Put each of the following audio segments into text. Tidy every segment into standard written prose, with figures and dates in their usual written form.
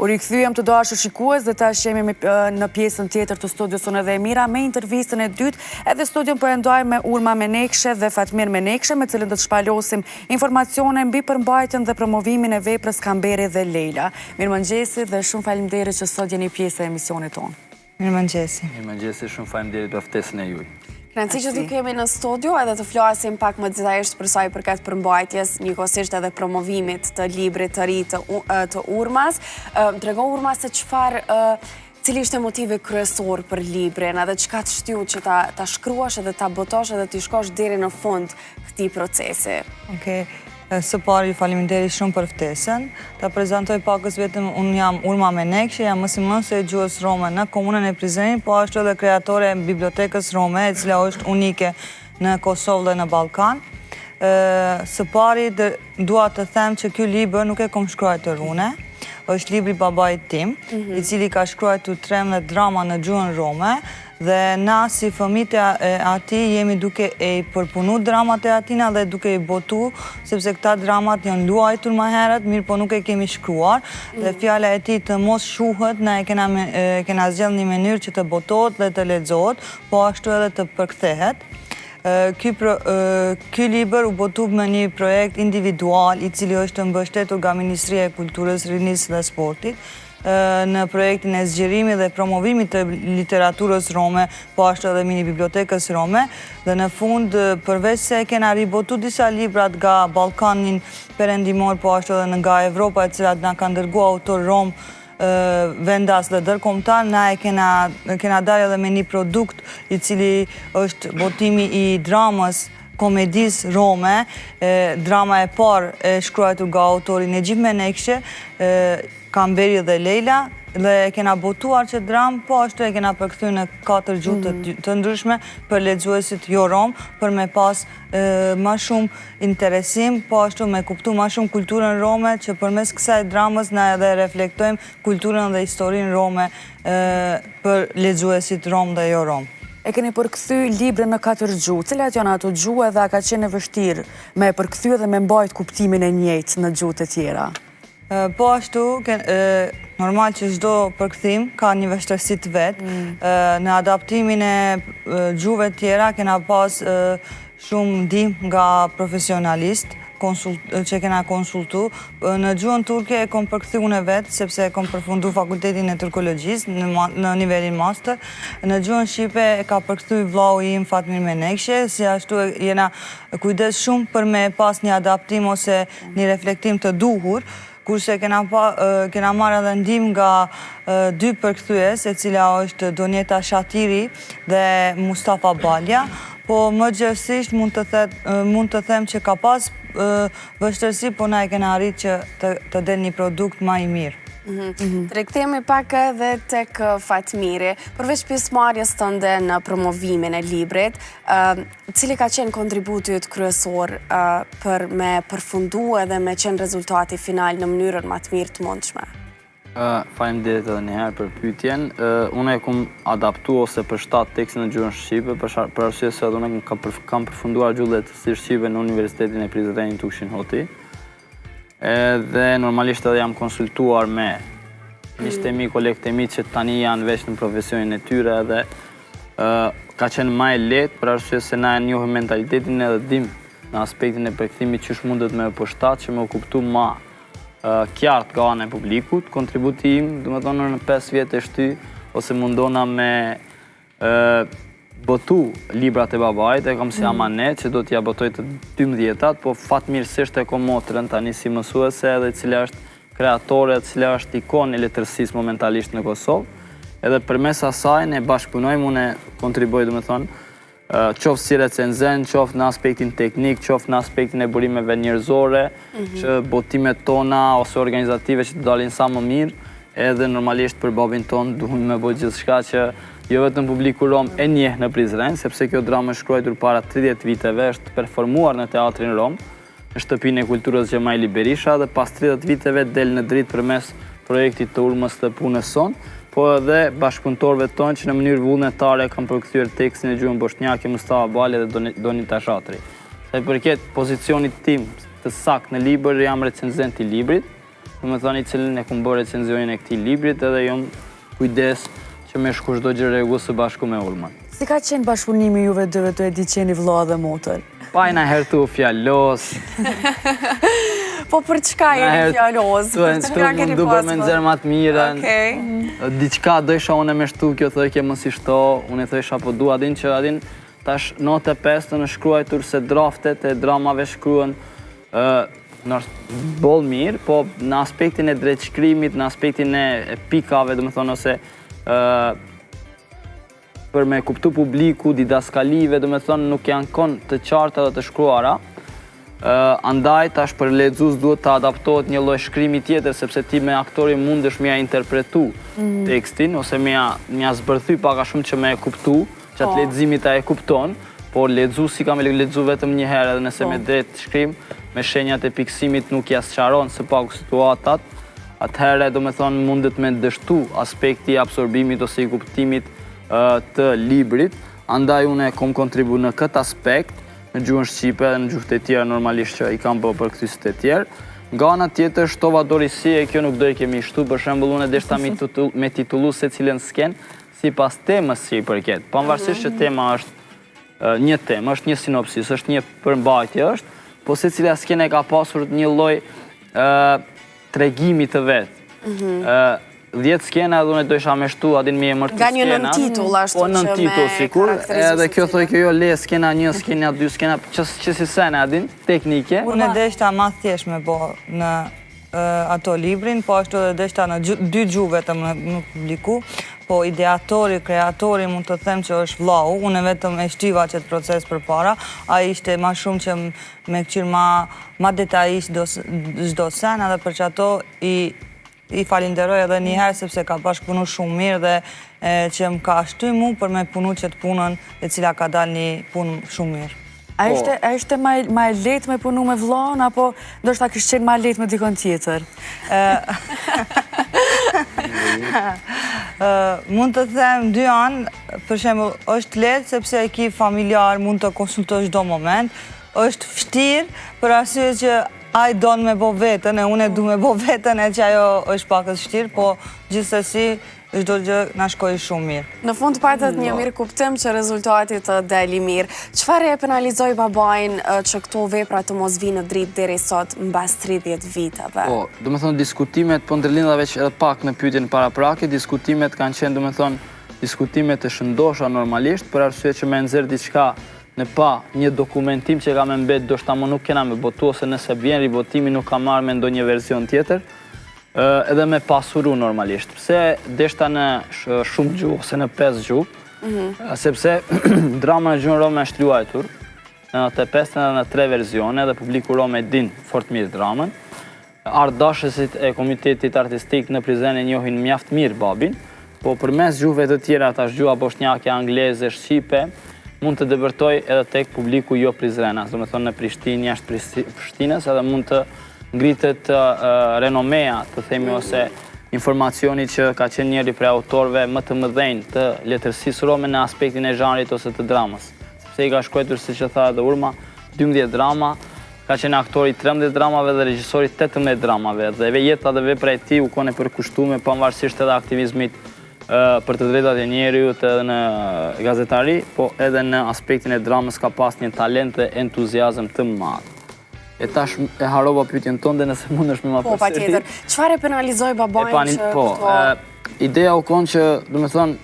U rikthyem të dashur shikues dhe tash jemi në pjesën tjetër të studios unë dhe Emira me intervistën e dytë, edhe studion po e ndajmë me Urma Menekshe dhe Fatmir Menekshe, me cilën do të shpalosim informacione mbi përmbajtjen dhe promovimin e veprës Kamberi dhe Leila. Mirëmëngjesi dhe shumë faleminderit që sot jeni pjesë e emisionit tonë. Mirëmëngjesi. Mirëmëngjesi, shumë faleminderit për ftesën e juaj. Kënaqësi që të kemi në studio edhe të flasim pak më detajisht për sa i përket përmbajtjes, njëkohësisht edhe promovimit të librit të ri të Urmas. Trego Urma se cili ishte motivi kryesor për librin, edhe çka të shtyu që ta shkruash edhe ta botosh edhe t'i shkosh deri në fund këtij procesi. Okej. Së pari, faleminderit shumë për ftesën. Ta prezantoj pakës vetëm, unë jam Urma Menekshe, jam mësimdhënëse e gjuhës rome në komunën e Prizrenit, po ashtu edhe kreatore e bibliotekës rome, e cila është unike në Kosovë dhe në Ballkan. Së pari, dua të them që ky libër nuk e kom shkruar une, është libri babait tim, i cili ka shkruar 13 drama në gjuhën rome, dhe na si fëmijët e atij jemi duke e përpunu dramat e atina dhe duke i botu, sepse këta dramat janë luajtur më herët, mirë po nuk e kemi shkruar, dhe fjala e tij të mos shuhet, na e kena zgjedhur një mënyrë që të botohet dhe të lexohet, po ashtu edhe të përkthehet. Ky libër u botu me një projekt individual, i cili është mbështetur nga Ministria e Kulturës, Rinisë dhe Sportit, në projektin e zgjerimit dhe promovimit të literaturës rome, po ashtu edhe mini bibliotekës rome, dhe në fund, përveç se kena ribotu disa librat nga Ballkanin perëndimor, po ashtu edhe nga Evropa, e cilat na kanë dërguar autor rom vendas dhe ndërkombëtar, na e kena dalë edhe me një produkt i cili është botimi i dramës komedis rome, drama e parë e shkruar nga autori Nejib Menekshe, Kamberi dhe Leila, dhe e kena botuar që dramë, po ashtu e kena përkthyr në 4 gjuhë të ndryshme për lexuesit jo rom, për me pas ma shumë interesim, po ashtu me kuptu ma shumë kulturën rome, që përmes kësaj dramës na edhe reflektojmë kulturën dhe historinë rome për lexuesit rom dhe jo rom. E keni përkthy librin në 4 gjuhë. Cilat janë ato gjuhë dhe a ka qenë e vështirë me përkthy dhe me mbajt kuptimin e njëjtë në gjuhët e tjera? Po ashtu, normal që çdo përkthim ka një vështirësi të vet. Në adaptimin e gjuhëve tjera kena pas shumë ndihmë nga profesionalistë që kena konsultu. Në gjuhën turke e kom përkthy unë vet, sepse e kom përfundu fakultetin e turkologjisë në nivelin master. Në gjuhën shqipe e ka përkthy vllau im Fatmir Menekshe, si ashtu jena kujdes shumë për me pas një adaptim ose një reflektim të duhur, kurse kena marrë edhe ndihmë nga 2 përkthyes, e cila është Donjeta Shatiri dhe Mustafa Balja, po më gjithësisht mund të them që ka pas vështirësi, po na e kena arrit që të del një produkt më i mirë. Të rikthehemi pak edhe tek Fatmiri. Përveç pjesëmarrjes tënde në promovimin e librit, cili ka qenë kontributi yt kryesor për me përfundu edhe me qenë rezultati final në mënyrën më të mirë të mundshme? Faleminderit edhe një herë për pyetjen. Unë e kam adaptu ose përshtat tekstin në gjuhën shqipe, për arsye se unë kam përfunduar gjuhën e lehtësisë shqipe në Universitetin e Prizrenit Tushin Hoti. Dhe normalisht edhe jam konsultuar me miqtë e mi, kolegët e mi që tani janë veç në profesionin e tyre, dhe ka qenë më e lehtë për arsye se na e njohim mentalitetin edhe dim në aspektin e përkthimit ç'është mundet me përshtat që më kuptu më qartë nga ana e publikut. Kontributi im, domethënë në 5 vjet e shty ose mundona me botu librat e babait, e kam si amanet që do t'ja botoj të 12-tat, po fatmirësisht e kom motrën tani si mësuese, edhe cila është kreatore, cila është ikon e letërsisë momentalisht në Kosovë, edhe përmes asaj ne bashkëpunojmë, unë kontribuoj domethënë qoftë si recenzent, qoftë në aspektin teknik, qoftë në aspektin e burimeve njerëzore, që botimet tona ose organizative që të dalin sa më mirë, edhe normalisht për babin ton duhem me bëj gjithçka që jo vetëm publiku rom e njeh në Prizren, sepse kjo dramë është shkruar para 30 viteve, është performuar në teatrin rom, në shtëpinë e kulturës Xhemaili Berisha, dhe pas 30 viteve del në dritë përmes projektit të Urmës të punës son, po edhe bashkëpunëtorëve tonë që në mënyrë vullnetare kanë përkthyer tekstin e gjuhën bosnjake Mustafa Balja dhe Donjeta Shatri. Sa i përket pozicionit tim të saktë në libër, jam recenzent i librit, do me thënë i cilin e kumë bërë recenzionin e këtij librit edhe jom kujdes që me shku çdo gjë rregull së bashku me Ulman. Si ka qenë bashkëpunimi juve dyve të e di qeni vëlla dhe motër? Pajna herë tu fjalos. Po për çka jeni fjalos? Tu mundu për me nxerë ma të mirën. Diçka dojsha unë me shtu, kjo thëjke më si shto, unë e thëjsha po du adin që adin tash note 5 në shkruajtur se draftet e dramave shkruen bol mirë, po në aspektin e drejtshkrimit, në aspektin e pikave, do me thonë ose për me kuptu publiku, didaskalive, do me thonë nuk janë kon të qarta dhe të shkruara. Andaj tash për lexues duhet të adaptohet një lloj shkrimi tjetër, sepse ti me aktori mundesh mja interpretu tekstin, ose mja zbërthy pak a shumë që me e kuptu, që atë leximit a e kupton, por lexuesi ka me lexu vetëm një herë edhe nëse me drejt shkrim, me shenjat e piksimit nuk ja sqaron së paku situatat, atëherë do me thonë mundet me dështu aspekti i absorbimit ose i kuptimit të librit, andaj unë e kom kontribu në këtë aspekt, në gjuhën shqipe dhe në gjuhët e tjera normalisht që i kam bërë për këtysit e tjerë. Nga ana tjetër, shtova dorisi e kjo nuk do i kemi shtu, për shembull unë e deshta me titullu se cilën sken si pas temës që i përket. Pavarësisht që tema është një temë, është një sinopsis, është një përmbajtje është, po se cila sken e ka pasur një lloj tregimi të vetë. 10 skena dhe unë do isha me shtu adin mi e mërë të skena. Nga një nën titull ashtu që me karakterizu. Edhe kjo thoi kjo jo le skena 1, skena 2, skena që si sene adin, teknike. Unë e deshta ma thjesht me bo në ato librin, po ashtu edhe deshta në 2 gjuhë vetëm në publiku, po ideatori, kreatori mund të them që është vllau, unë vetëm e shtiva qëtë proces për para, a ishte ma shumë që me këqyrë ma detajisht çdo sen, edhe për që ato i falinderoj edhe njëherë sepse ka bashkëpunu shumë mirë dhe që më ka shty mu për me punu qëtë punën e cila ka dalë një punë shumë mirë. A ishte ma e letë me punu me vllon, apo ndoshta kishte qenë ma letë me dikon tjetër? Mund të them 2 anë, për shembull, është letë sepse e ki familjar, mund të konsultosh çdo moment, është vështirë për arsye që ai don me bo vetën, e unë du me bo vetën, e që ajo është pak e vështirë, po gjithsesi çdo gjë na shkoi shumë mirë. Në fund patët një mirë kuptim që rezultati të deli mirë. Çfarë e penalizoi babain që këto vepra të mos vinë në dritë deri sot mbas 30 viteve? Po, do me thonë diskutimet, po ndërlinda veç edhe pak në pyetjen paraprake, diskutimet kanë qenë, do me thonë, diskutimet e shëndosha normalisht, për arsye që me nxjerr diçka në pa një dokumentim që ka me mbet, do shta më nuk kena me botu, ose nëse vjen rivotimi nuk ka marrë me ndonjë version tjetër, edhe me pasuru normalisht. Pse deshta në shumë gjuhë, ose në 5 gjuhë, sepse drama në gjuhën rome është luajtur, në të 5 edhe në 3 versione, dhe publiku rome din fort mirë dramën. Ardashësit e komitetit artistik në Prizren e njohin mjaft mirë babin, po përmes gjuhëve të tjera, tash gjuha bosnjake, angleze, shqipe, mund të dëvërtoj edhe tek publiku jo Prizrenas, do me thonë në Prishtinë, jashtë Prishtinës, edhe mund të ngritet renomea, të themi, ose informacioni që ka qenë njëri prej autorëve më të mëdhenj të letërsisë rome në aspektin e zhanrit ose të dramës. Sepse i ka shkruar, si që tha edhe Urma, 12 drama, ka qenë aktori 13 dramave dhe regjisori 18 dramave, dhe jeta dhe vepra e tij u kone përkushtuar pavarësisht edhe aktivizmit për të drejtat e njeriut edhe në gazetari, po edhe në aspektin e dramës ka pas një talent dhe entuziazëm të madh. E tash e harova pyetjen tonë nëse mundesh me ma përsëri. Po, patjetër. Çfarë penalizoi babain që këto? Ideja u konë që, do me thonë,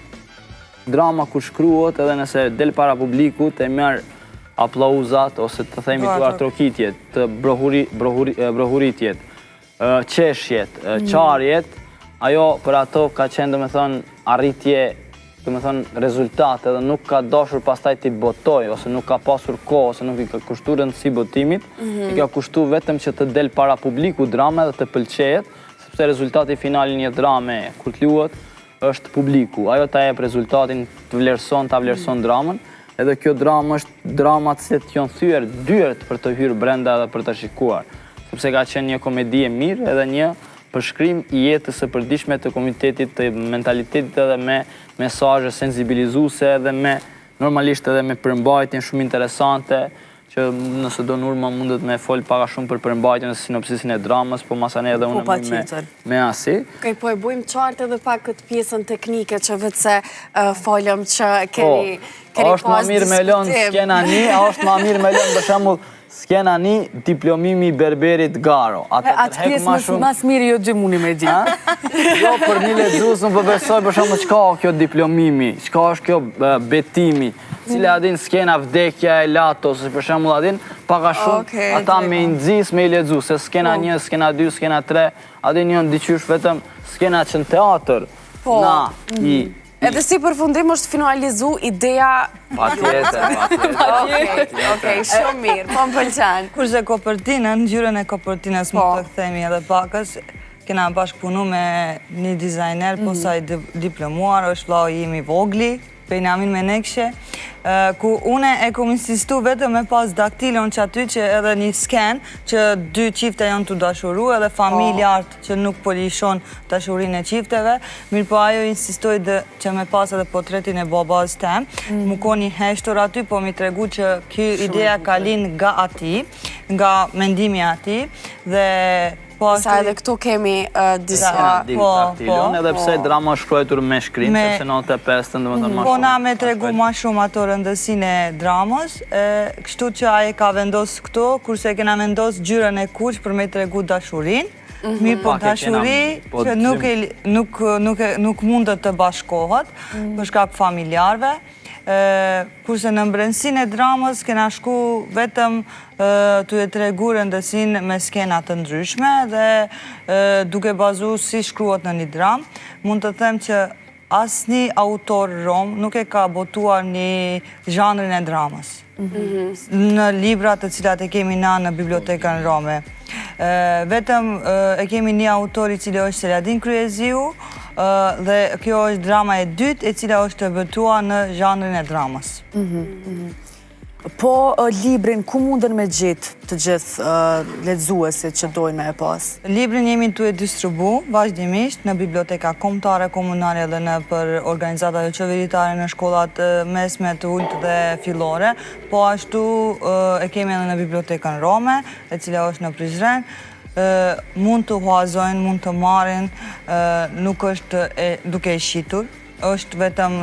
drama kur shkruhet edhe nëse del para publikut e merr aplauzat ose të themi të artrokitjet, të brohuritjet, qeshjet, qarjet, ajo për ato ka qenë, do me thonë, arritje, do me thonë, rezultate dhe nuk ka dashur pastaj t'i botoj, ose nuk ka pasur kohë, ose nuk i ka kushtu rëndësi botimit, i ka kushtu vetëm që të del para publiku drame dhe të pëlqejet, sepse rezultati final një drame kur t'luhet është publiku. Ajo ta jep rezultatin të vlerëson dramën, edhe kjo dramë është drama të cilët janë thyer dyert për të hyrë brenda dhe për të shikuar, sepse ka qenë një komedi e mirë edhe një përshkrim i jetës së përditshme të komunitetit, të mentalitetit edhe me mesazhe sensibilizuese edhe me normalisht edhe me përmbajtjen shumë interesante që që nëse do Nurma mundet me fol pak a shumë për përmbajtjen e sinopsisin e dramës, po masane edhe unë me asi. Okej, po e bujmë qartë edhe pak këtë pjesën teknike që vetë se folëm që keni pas është ma mirë me lënë skena një, është ma mirë me lënë për shembull skena një diplomimi Berberit Garo. Atë pjesë mas mirë jo dy mundi me gjithë. Jo, për një lexues unë po besoj për shembull çka kjo diplomimi, çka është kjo betimi, cila adin skena vdekja e Latos, për shembull adin pak a shumë ata me nxis me i lexu, se skena 1, skena 2, skena 3, adin janë diqysh vetëm skena që në teatr. Na i edhe si përfundim është finalizu ideja... Patjetër. Okej, shumë mirë, po më pëlqen. Kurse kopertinën, ngjyrën e kopertinës më të kthemi edhe pakës, kena bashkëpunu me një dizajner, po sa i diplomuar, është vllau im i vogli, Benjamin Menekshë, ku une e kom insistu vetëm me pas daktilon që aty që edhe një sken që dy qifte janë të dashuru edhe familjartë që nuk polishon dashurin e qifteve, mirë po ajo insistoj që me pas edhe potretin e babas tem, mu ko një heshtor aty, po mi tregu që kjo ideja ka lind nga ati, nga mendimi ati, dhe sa edhe këtu kemi disa... edhe pse drama është shkruar me shkrim, sepse 95 të më thënë ma shumë. Po na me tregu ma shumë ato rëndësin e dramës, kështu që aje ka vendos këto, kurse kena vendos gjyrën e kuq për me tregu dashurin, mirë po dashuri që nuk mundet të bashkohet, për shkak familjarve, kurse në mbrensin e dramës kena shku vetëm të e tregu rëndësin me skenat të ndryshme dhe duke bazu si shkruat në një dramë, mund të them që asnjë autor rom nuk e ka botuar një zhanrin e dramës në librat të cilat e kemi na në bibliotekën rome. Vetëm e kemi një autor i cili është Seladin Kryeziu, dhe kjo është drama e dytë e cila është të botuar në zhanrin e dramës. Po librin, ku mundën me gjithë të gjithë lexuesit që dojnë me e pas? Librin jemi të e distribu vazhdimisht në biblioteka kombëtare, komunale dhe në për organizatat e qeveritare në shkollat mesme të ulët dhe fillore, po ashtu e kemi edhe në bibliotekën Rome, e cila është në Prizren, mund të huazojnë, mund të marrin, nuk është duke e shitur, është vetëm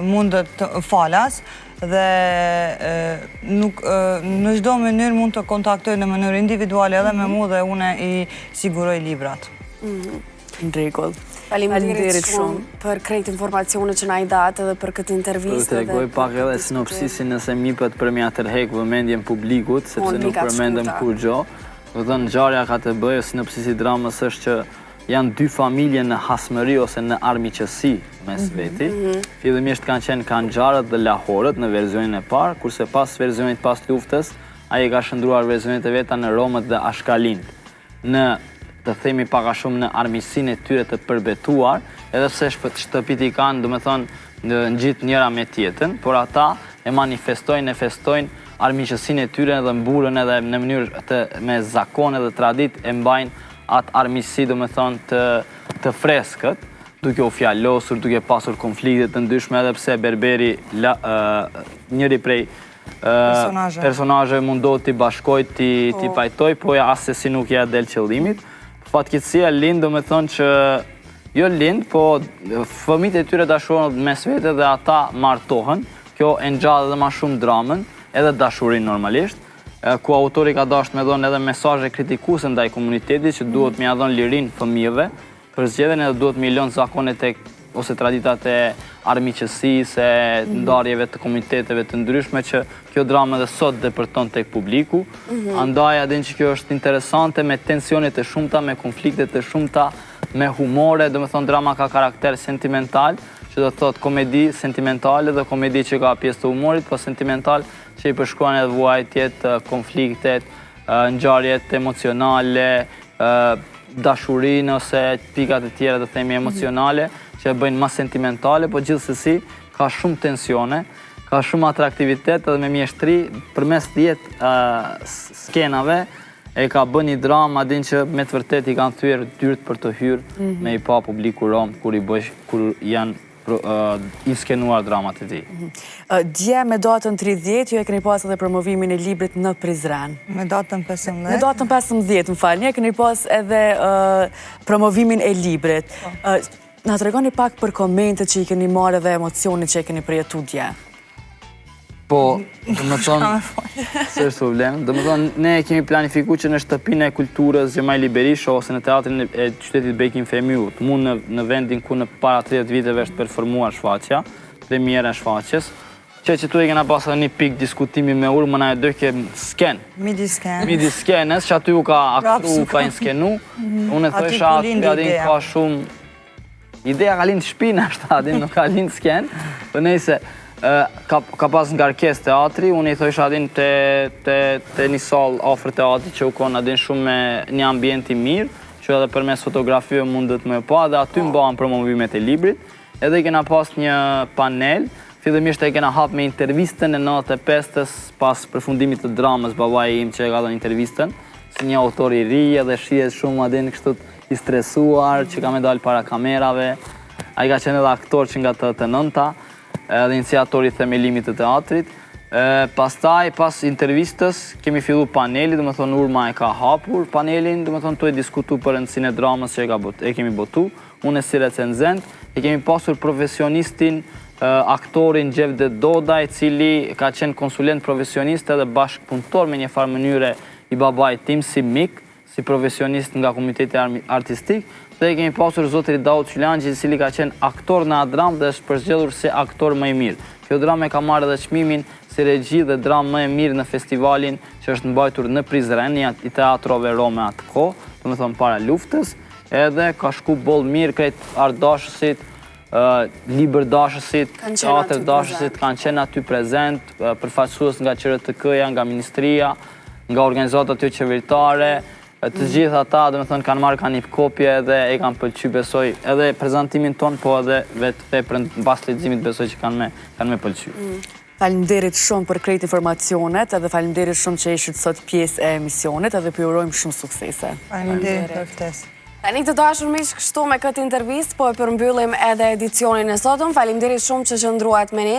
mundet falas dhe në çdo mënyrë mund të kontaktoj në mënyrë individuale edhe me mu dhe une i siguroj librat. Në rregull. Faleminderit shumë për krejt informacione që na i datë edhe për këtë intervistë. Të tregoj pak edhe sinopsisin nëse mipët për mja tërhek vëmendjen publikut, sepse nuk përmendëm kur gjo. Dhe ngjarja ka të bëjë, sinopsisi dramës është që janë dy familje në hasmëri ose në armiqësi mes veti. Fillimisht kanë qenë Kanxharët dhe Lahorët në versionin e parë, kurse pas versionit pas luftës, ai ka shndruar versionet e veta në Romët dhe Ashkalin. Në të themi pak a shumë në armiqësinë e tyre të përbetuar, edhe pse shtëpit i kanë, domethënë në ngjit njëra me tjetrën, por ata e manifestojnë, festojnë armiqësinë e tyre dhe mburën edhe në mënyrë me zakone dhe tradit e mbajnë atë armiqësi domethënë të freskët, duke u fjalosur, duke pasur konflikte të ndryshme, edhe pse Berberi njëri prej personazhe mundo t'i bashkoj, t'i pajtoj, po as se si nuk ja del qëllimit. Fatkeqësia lind domethënë që jo lind, po fëmijët e tyre dashurohen mes vete dhe ata martohen. Kjo e ngjall edhe më shumë dramën, edhe dashurin normalisht, ku autori ka dashur me dhënë edhe mesazhe kritikuese ndaj komunitetit që duhet me ia dhënë lirinë fëmijëve, për zgjedhjen edhe duhet me lënë zakonet ose traditat e armiqësisë, ndarjeve të komuniteteve të ndryshme që kjo dramë edhe sot depërton tek publiku. Andaj adin që kjo është interesante me tensionet e shumta, me konfliktet e shumta, me humore, domethënë drama ka karakter sentimental, që do të thotë komedi sentimentale dhe komedi që ka pjesë të humorit, po sentimental që i përshkruan edhe vuajtjet, konfliktet, ngjarjet emocionale, dashurinë ose pikat e tjera të themi emocionale që e bëjnë më sentimentale, po gjithsesi ka shumë tensione, ka shumë atraktivitet edhe me mjeshtri përmes 10 skenave e ka bën një dramë adin që me të vërtet i kanë thyer dyert për të hyrë me i pa publiku rom kur janë i skenuar dramat e tij. Dje me datën 30, ju e keni pas edhe promovimin e librit në Prizren. Me datën 15. Me datën 15, më falni, e keni pas edhe promovimin e librit. Na tregoni pak për komentet që i keni marrë dhe emocionit që i keni përjetu dje. Po, dhe më thonë, së është problem, dhe më thonë, ne kemi planifiku që në shtëpinë e kulturës Gjemaj Liberisho ose në teatrin e qytetit Bekim Femiu, të mund në vendin ku në para 30 viteve është performuar shfaqja, premiera e shfaqjes, që tu e kena pasë një pik diskutimi me Urmën, a e dojke sken. Midi sken. Midi skenës, që aty u ka aktru, u ka inskenu, unë e thësha aty ka shumë. Ideja ka lind shpina, shtadin, nuk ka lind sken, për nejse, ka pas ngarkes teatri, unë i thojsh adin të një salë ofër teatri që u konë adin shumë me një ambienti mirë, që edhe përmes fotografive mundet me pa, dhe aty mbahen promovimet e librit, edhe i kena pas një panel, fillimisht e kena hap me intervistën e 95-ës pas përfundimit të dramës, babaj im që e ka dhe intervistën, si një autor i ri edhe shihet shumë adin kështut i stresuar, që ka me dalë para kamerave, a i ka qenë edhe aktor që nga të nënta, edhe iniciatori themelimit të teatrit. Pastaj, pas intervistës, kemi fillu paneli, dhe më thonë Urma e ka hapur panelin, dhe më thonë tu e diskutu për rëndësinë e dramës që e kemi botu, unë e si recenzent, e kemi pasur profesionistin, aktorin Gjevde Dodaj, cili ka qenë konsulent profesionist edhe bashkëpunëtor me një farë mënyre i babaj tim si mik, si profesionist nga komiteti artistik, dhe kemi pasur zotëri Daud Qylanqi, cili ka qenë aktor në atë dramë dhe është përzgjedhur si aktor më i mirë. Kjo dramë e ka marrë edhe çmimin si regji dhe dramë më e mirë në festivalin që është mbajtur në Prizren, i teatrove Rome atë kohë, do të thonë para luftës, edhe ka shku boll mirë krejt ardashësit, libër dashësit, teatr dashësit kanë qenë aty prezent, përfaqësues nga QRTK-ja, nga Ministria, nga organizatat jo qeveritare, të gjithë ata, dhe me thënë, kanë marrë kanë një kopje edhe e kanë pëlqy, besoj, edhe prezentimin tonë, po edhe vetë veprën në bas leximit besoj që kanë me pëlqy. Faleminderit shumë për krejt informacionet, edhe faleminderit shumë që ishit sot pjesë e emisionit, edhe për urojmë shumë suksese. Faleminderit për ftesë. Tani të dashur miq, kështu me këtë intervistë, po e përmbyllim edhe edicionin e sotëm. Faleminderit shumë që qëndruat me ne.